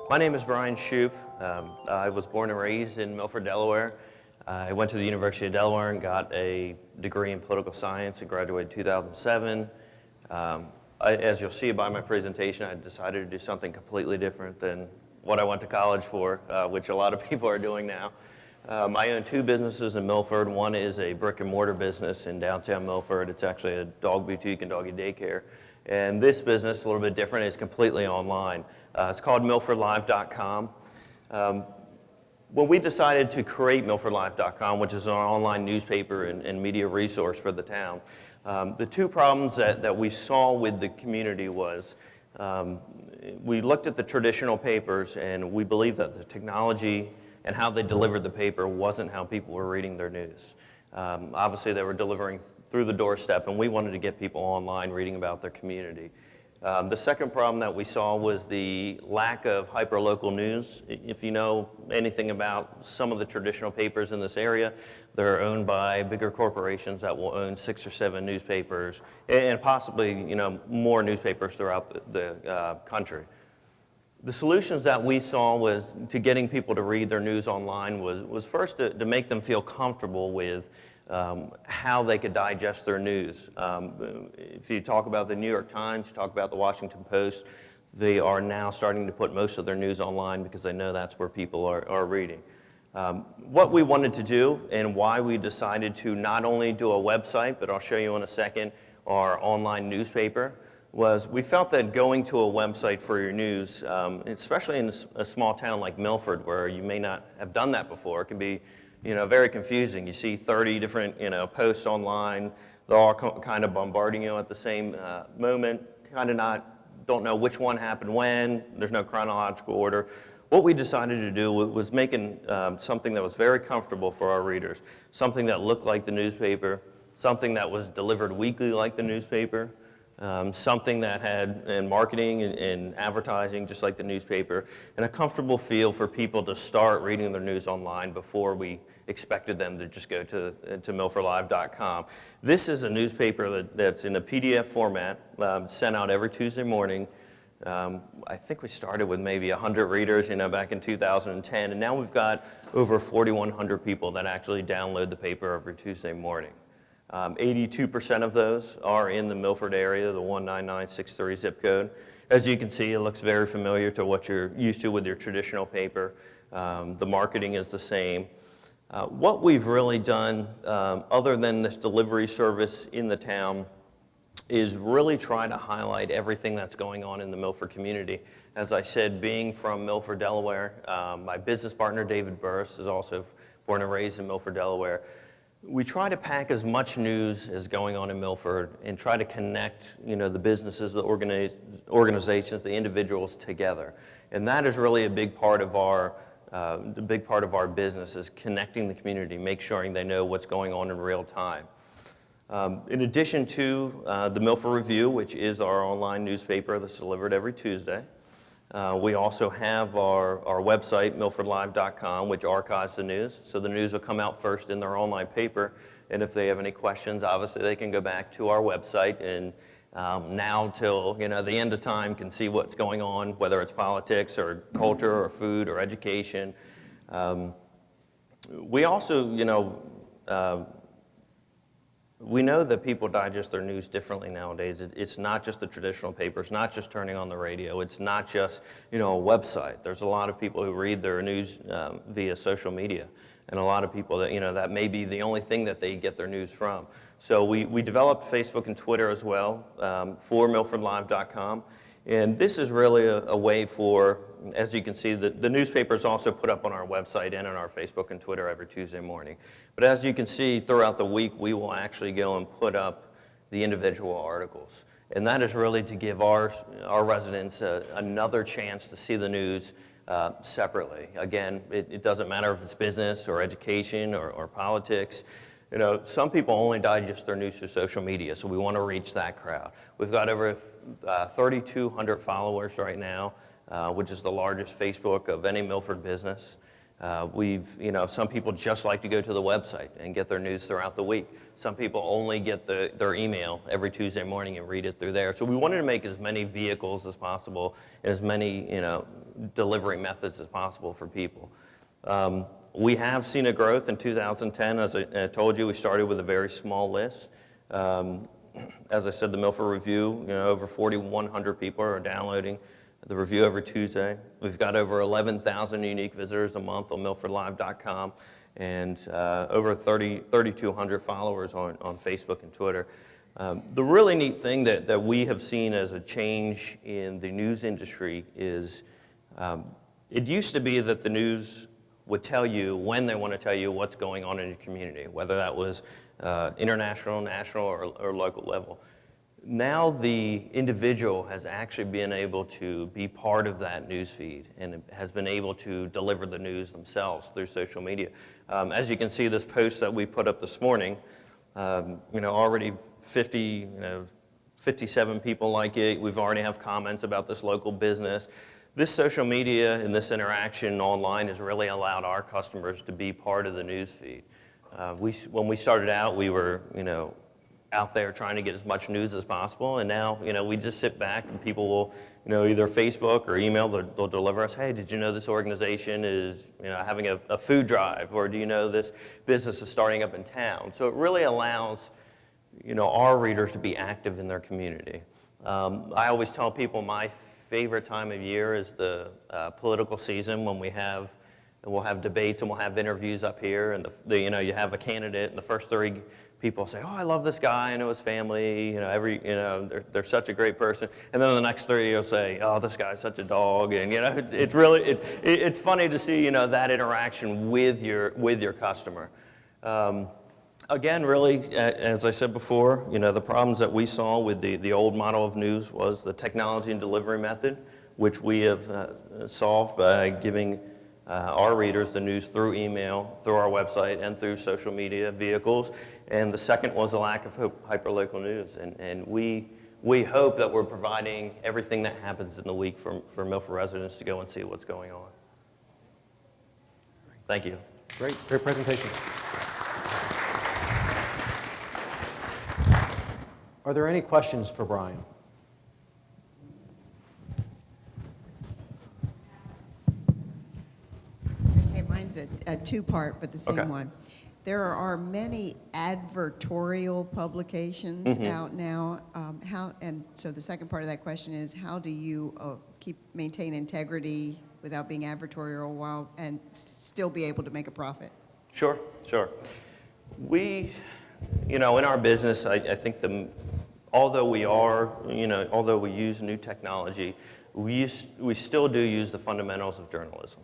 My name is Bryan Shupe. I was born and raised in Milford, Delaware. I went to the University of Delaware and got a degree in political science and graduated in 2007. As you'll see by my presentation, I decided to do something completely different than what I went to college for, which a lot of people are doing now. I own two businesses in Milford. One is a brick and mortar business in downtown Milford. It's actually a dog boutique and doggy daycare. And this business, a little bit different, is completely online. It's called MilfordLive.com. When we decided to create MilfordLive.com, which is an online newspaper and media resource for the town, the two problems that we saw with the community was we looked at the traditional papers and we believed that the technology and how they delivered the paper wasn't how people were reading their news. Obviously, they were delivering through the doorstep, and we wanted to get people online reading about their community. The second problem that we saw was the lack of hyperlocal news. If you know anything about some of the traditional papers in this area, they're owned by bigger corporations that will own 6 or 7 newspapers and possibly more newspapers throughout the country. The solutions that we saw was to getting people to read their news online was first to make them feel comfortable with how they could digest their news. If you talk about the New York Times, you talk about the Washington Post, they are now starting to put most of their news online because they know that's where people are reading. What we wanted to do and why we decided to not only do a website, but I'll show you in a second, our online newspaper, was we felt that going to a website for your news, especially in a small town like Milford where you may not have done that before, it can be very confusing. You see 30 different posts online, they're all kind of bombarding you at the same moment, don't know which one happened when, there's no chronological order. What we decided to do was making something that was very comfortable for our readers, something that looked like the newspaper, something that was delivered weekly like the newspaper, something that had in marketing and advertising just like the newspaper, and a comfortable feel for people to start reading their news online before we expected them to just go to MilfordLive.com. This is a newspaper that's in a PDF format, sent out every Tuesday morning. I think we started with maybe 100 readers back in 2010, and now we've got over 4,100 people that actually download the paper every Tuesday morning. 82% of those are in the Milford area, the 19963 zip code. As you can see, it looks very familiar to what you're used to with your traditional paper. The marketing is the same. What we've really done, other than this delivery service in the town, is really try to highlight everything that's going on in the Milford community. As I said, being from Milford, Delaware, my business partner, David Burris, is also born and raised in Milford, Delaware. We try to pack as much news as going on in Milford and try to connect, the businesses, the organizations, the individuals together. And that is really a big part of our business is connecting the community, make sure they know what's going on in real time. In addition to the Milford Review, which is our online newspaper that's delivered every Tuesday, we also have our website, MilfordLive.com, which archives the news. So the news will come out first in their online paper. And if they have any questions, obviously they can go back to our website and now till the end of time can see what's going on, whether it's politics or culture or food or education. We also, we know that people digest their news differently nowadays. It's not just the traditional paper. It's not just turning on the radio. It's not just, a website. There's a lot of people who read their news via social media, and a lot of people that, that may be the only thing that they get their news from. So we developed Facebook and Twitter as well for MilfordLive.com. And this is really a way for, as you can see, the newspaper is also put up on our website and on our Facebook and Twitter every Tuesday morning. But as you can see, throughout the week, we will actually go and put up the individual articles. And that is really to give our residents another chance to see the news separately. Again, it doesn't matter if it's business or education or politics. Some people only digest their news through social media, so we want to reach that crowd. We've got over 3,200 followers right now, which is the largest Facebook of any Milford business. Some people just like to go to the website and get their news throughout the week. Some people only get their email every Tuesday morning and read it through there. So we wanted to make as many vehicles as possible and as many, delivery methods as possible for people. We have seen a growth in 2010. As I told you, we started with a very small list. As I said, the Milford Review, over 4,100 people are downloading the review every Tuesday. We've got over 11,000 unique visitors a month on milfordlive.com and over 3,200 followers on Facebook and Twitter. The really neat thing that we have seen as a change in the news industry is it used to be that the news would tell you when they want to tell you what's going on in your community, whether that was international, national, or local level. Now the individual has actually been able to be part of that news feed and has been able to deliver the news themselves through social media. As you can see, this post that we put up this morning, already 57 people like it. We've already have comments about this local business. This social media and this interaction online has really allowed our customers to be part of the news feed. When we started out, we were, out there trying to get as much news as possible, and now, we just sit back and people will, either Facebook or email, they'll deliver us, hey, did you know this organization is, having a food drive, or do you know this business is starting up in town? So it really allows, our readers to be active in their community. I always tell people my favorite time of year is the political season when we'll have debates and we'll have interviews up here, and you have a candidate, and the first three people say, oh, I love this guy, I know his family, they're such a great person, and then the next three you'll say, oh, this guy's such a dog, and it's funny to see that interaction with your customer. Again, really, as I said before, the problems that we saw with the old model of news was the technology and delivery method, which we have solved by giving our readers the news through email, through our website, and through social media vehicles. And the second was the lack of hyperlocal news. And we hope that we're providing everything that happens in the week for Milford residents to go and see what's going on. Thank you. Great presentation. Are there any questions for Bryan? Okay, mine's a two-part, but the same one. There are many advertorial publications out now. So the second part of that question is, how do you maintain integrity without being advertorial and still be able to make a profit? Sure. We, in our business, I think although we use new technology, we still do use the fundamentals of journalism.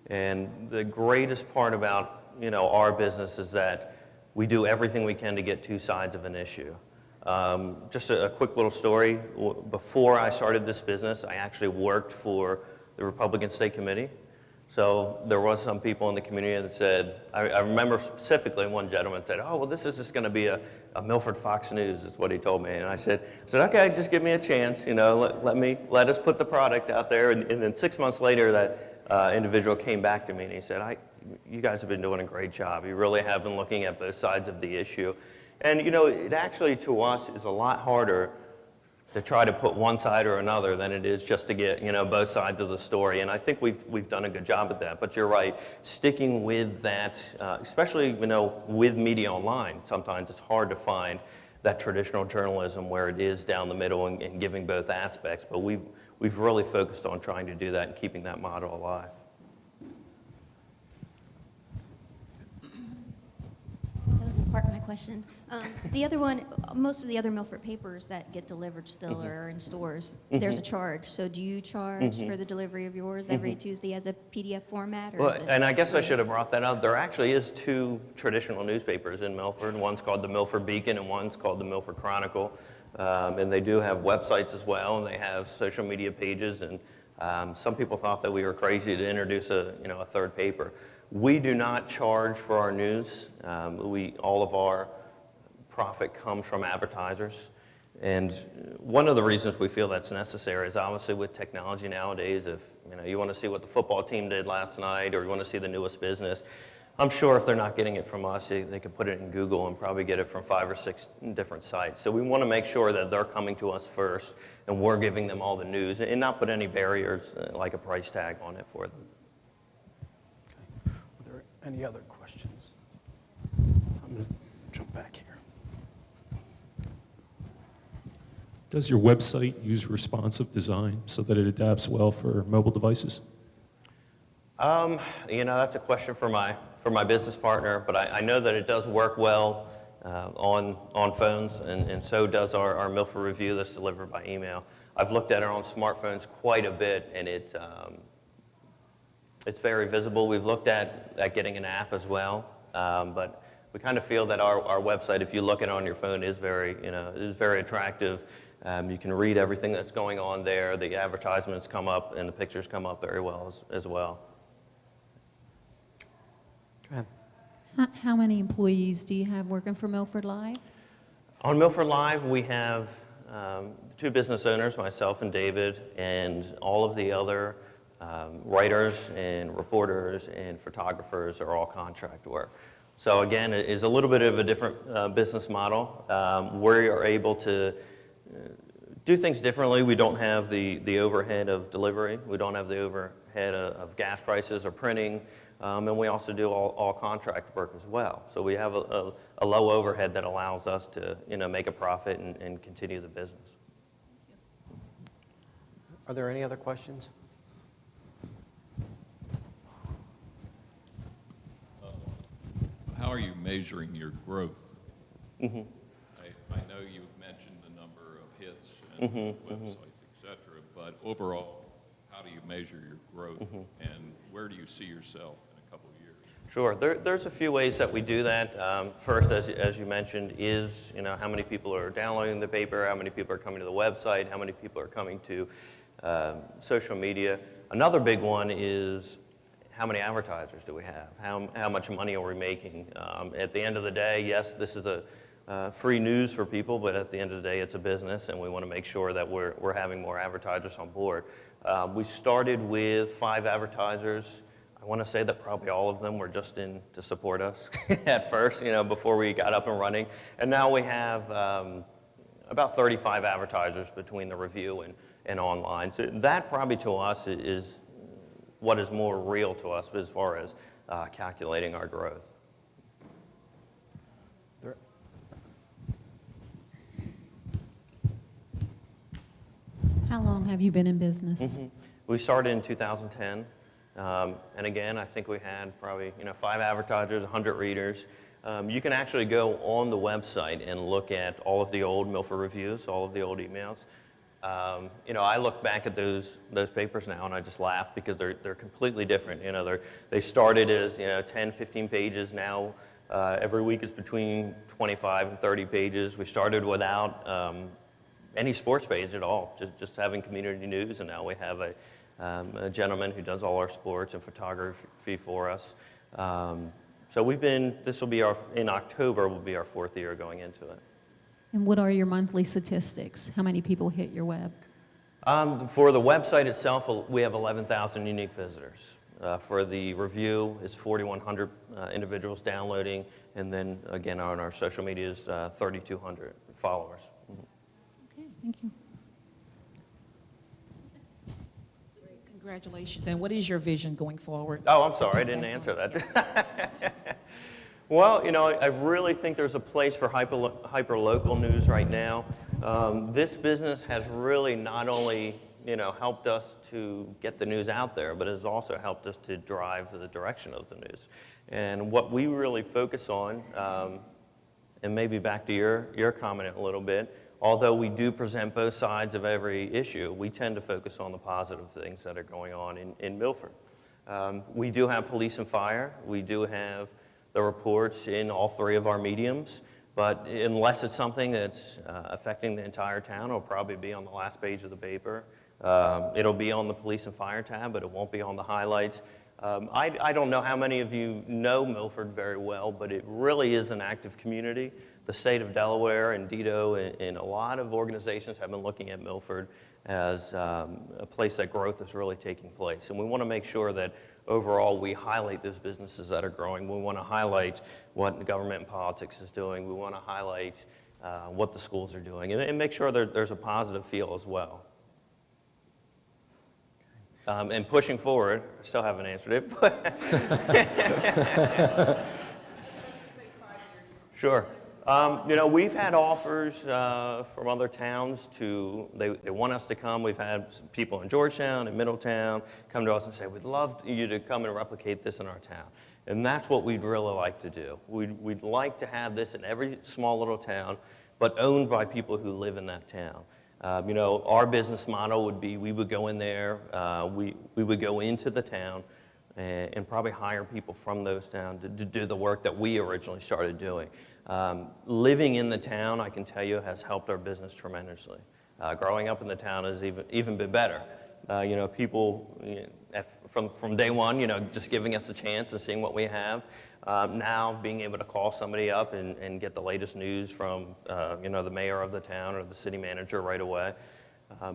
And the greatest part about, our business is that we do everything we can to get two sides of an issue. Just a quick little story. Before I started this business, I actually worked for the Republican State Committee. So there was some people in the community that said, I remember specifically one gentleman said, oh, well, this is just going to be a Milford Fox News, is what he told me. And I said, okay, just give me a chance, let us put the product out there. And then 6 months later, that individual came back to me and he said, you guys have been doing a great job. You really have been looking at both sides of the issue. And, it actually, to us, is a lot harder to try to put one side or another than it is just to get, both sides of the story. And I think we've done a good job at that. But you're right, sticking with that, especially, with media online, sometimes it's hard to find that traditional journalism where it is down the middle and giving both aspects. But we've really focused on trying to do that and keeping that model alive. That was part of my question. The other one, most of the other Milford papers that get delivered still are in stores. There's a charge. So do you charge for the delivery of yours every Tuesday as a PDF format? Or and I guess I should have brought that up. There actually is two traditional newspapers in Milford. One's called the Milford Beacon and one's called the Milford Chronicle. And they do have websites as well, and they have social media pages. And some people thought that we were crazy to introduce a third paper. We do not charge for our news. All of our profit comes from advertisers. And one of the reasons we feel that's necessary is obviously with technology nowadays, if You know, you want to see what the football team did last night, or you want to see the newest business. I'm sure if they're not getting it from us, they can put it in Google and probably get it from 5 or 6 different sites. So we want to make sure that they're coming to us first, and we're giving them all the news, and not put any barriers like a price tag on it for them. Okay. Are there any other questions? I'm going to jump back here. Does your website use responsive design so that it adapts well for mobile devices? You know, that's a question for my business partner, but I know that it does work well on phones, and so does our Milford Review that's delivered by email. I've looked at it on smartphones quite a bit, and it's very visible. We've looked at getting an app as well, but we kind of feel that our website, if you look at it on your phone, is very attractive. You can read everything that's going on there. The advertisements come up and the pictures come up very well as well. Go ahead. How many employees do you have working for Milford Live? On Milford Live, we have 2 business owners, myself and David, and all of the other writers and reporters and photographers are all contract work. So again, it is a little bit of a different business model. We are able to do things differently. We don't have the overhead of delivery. We don't have the overhead of gas prices or printing. And we also do all contract work as well. So we have a low overhead that allows us to make a profit and continue the business. Are there any other questions? How are you measuring your growth? Mm-hmm. I know you've mentioned the number of hits and websites, et cetera, but overall, how do you measure your growth, and where do you see yourself in a couple of years? Sure. There's a few ways that we do that. First, as you mentioned, is how many people are downloading the paper, how many people are coming to the website, how many people are coming to social media. Another big one is how many advertisers do we have? How much money are we making? At the end of the day, yes, this is a free news for people, but at the end of the day, it's a business, and we want to make sure that we're having more advertisers on board. We started with 5 advertisers. I want to say that probably all of them were just in to support us at first, before we got up and running. And now we have about 35 advertisers between the review and online. So that probably to us is what is more real to us as far as calculating our growth. How long have you been in business? We started in 2010, and again, I think we had probably 5 advertisers, 100 readers. You can actually go on the website and look at all of the old Milford reviews, all of the old emails. I look back at those papers now and I just laugh because they're completely different. They started as 10, 15 pages. Now every week is between 25 and 30 pages. We started without any sports page at all, just having community news, and now we have a gentleman who does all our sports and photography for us. So in October will be our 4th year going into it. And what are your monthly statistics? How many people hit your web? For the website itself, we have 11,000 unique visitors. For the review, it's 4,100 individuals downloading, and then again on our social media is 3,200 followers. Okay, thank you. Congratulations. And what is your vision going forward? Oh, I'm sorry, I didn't answer that. Well, I really think there's a place for hyper-local news right now. This business has really not only, helped us to get the news out there, but has also helped us to drive the direction of the news. And what we really focus on, and maybe back to your comment a little bit, although we do present both sides of every issue, we tend to focus on the positive things that are going on in Milford. We do have police and fire. We do have the reports in all 3 of our mediums, but unless it's something that's affecting the entire town, it'll probably be on the last page of the paper. It'll be on the police and fire tab, but it won't be on the highlights. I don't know how many of you know Milford very well, but it really is an active community. The state of Delaware and DITO and a lot of organizations have been looking at Milford as a place that growth is really taking place. And we want to make sure that overall we highlight those businesses that are growing. We want to highlight what the government and politics is doing. We want to highlight what the schools are doing and make sure that there's a positive feel as well. And pushing forward, I still haven't answered it, but sure. You know, we've had offers from other towns they want us to come. We've had some people in Georgetown and Middletown come to us and say, we'd love you to come and replicate this in our town. And that's what we'd really like to do. We'd like to have this in every small little town, but owned by people who live in that town. You know, our business model would be we would go in there, we would go into the town and probably hire people from those towns to do the work that we originally started doing. Living in the town, I can tell you, has helped our business tremendously. Growing up in the town has even been better. You know, people from day one, you know, just giving us a chance and seeing what we have. Now being able to call somebody up and get the latest news from, you know, the mayor of the town or the city manager right away.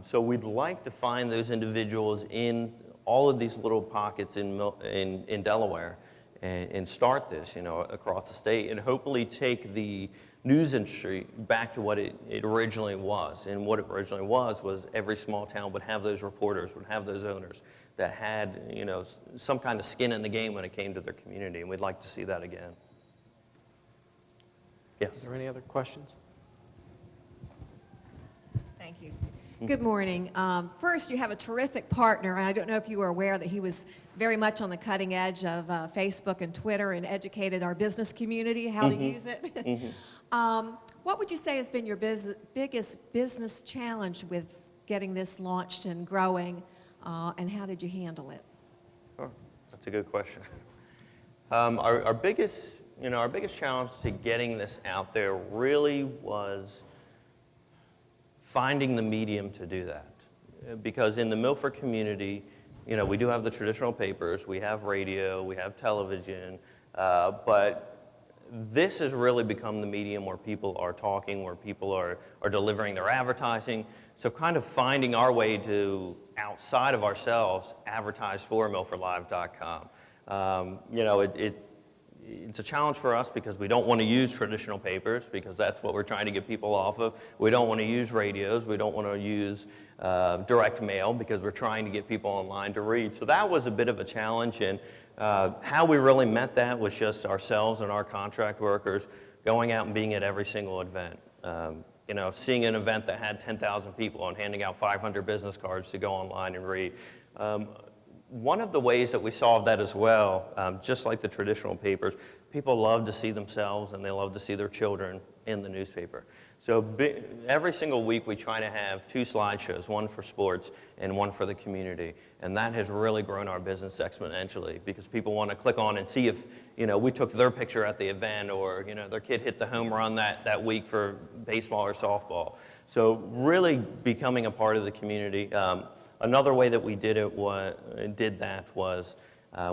So we'd like to find those individuals in all of these little pockets in Delaware and start this, you know, across the state and hopefully take the news industry back to what it originally was. And what it originally was every small town would have those reporters, would have those owners that had, you know, some kind of skin in the game when it came to their community, and we'd like to see that again. Yes. Is there any other questions? Thank you. Good morning. First, you have a terrific partner, and I don't know if you were aware that he was very much on the cutting edge of Facebook and Twitter and educated our business community how to use it. What would you say has been your biggest business challenge with getting this launched and growing, and how did you handle it? Sure. That's a good question. Our biggest challenge to getting this out there really was finding the medium to do that. Because in the Milford community, you know, we do have the traditional papers, we have radio, we have television, but this has really become the medium where people are talking, where people are delivering their advertising. So kind of finding our way to, outside of ourselves, advertise for MilfordLive.com. You know, it's a challenge for us because we don't want to use traditional papers because that's what we're trying to get people off of. We don't want to use radios. We don't want to use direct mail because we're trying to get people online to read. So that was a bit of a challenge, and how we really met that was just ourselves and our contract workers going out and being at every single event. You know, seeing an event that had 10,000 people and handing out 500 business cards to go online and read. One of the ways that we solved that as well, just like the traditional papers, people love to see themselves and they love to see their children in the newspaper. So every single week we try to have 2 slideshows, one for sports and one for the community. And that has really grown our business exponentially because people want to click on and see if, you know, we took their picture at the event or, you know, their kid hit the home run that week for baseball or softball. So really becoming a part of the community. Another way that we did that was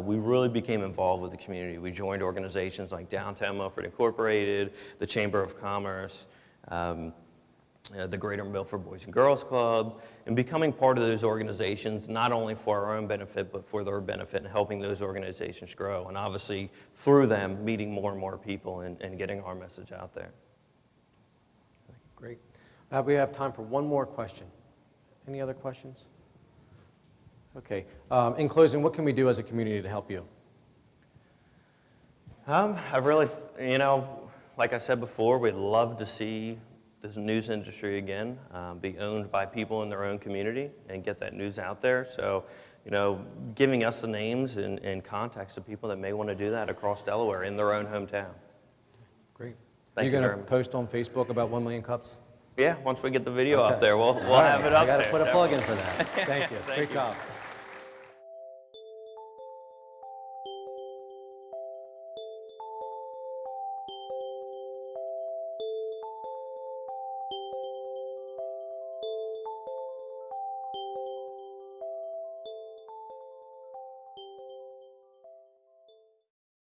we really became involved with the community. We joined organizations like Downtown Milford Incorporated, the Chamber of Commerce, the Greater Milford Boys and Girls Club, and becoming part of those organizations, not only for our own benefit, but for their benefit and helping those organizations grow. And obviously, through them, meeting more and more people and getting our message out there. Great. We have time for one more question. Any other questions? Okay. In closing, what can we do as a community to help you? I really, you know, like I said before, we'd love to see this news industry again be owned by people in their own community and get that news out there. So, you know, giving us the names and contacts of people that may want to do that across Delaware in their own hometown. Great. Thank you Are you very going to much. post on Facebook about 1 million cups? Yeah, once we get the video Okay. up there, we'll All right. have it up there. I got to put a plug in for that. Thank you. Thank Great you. job.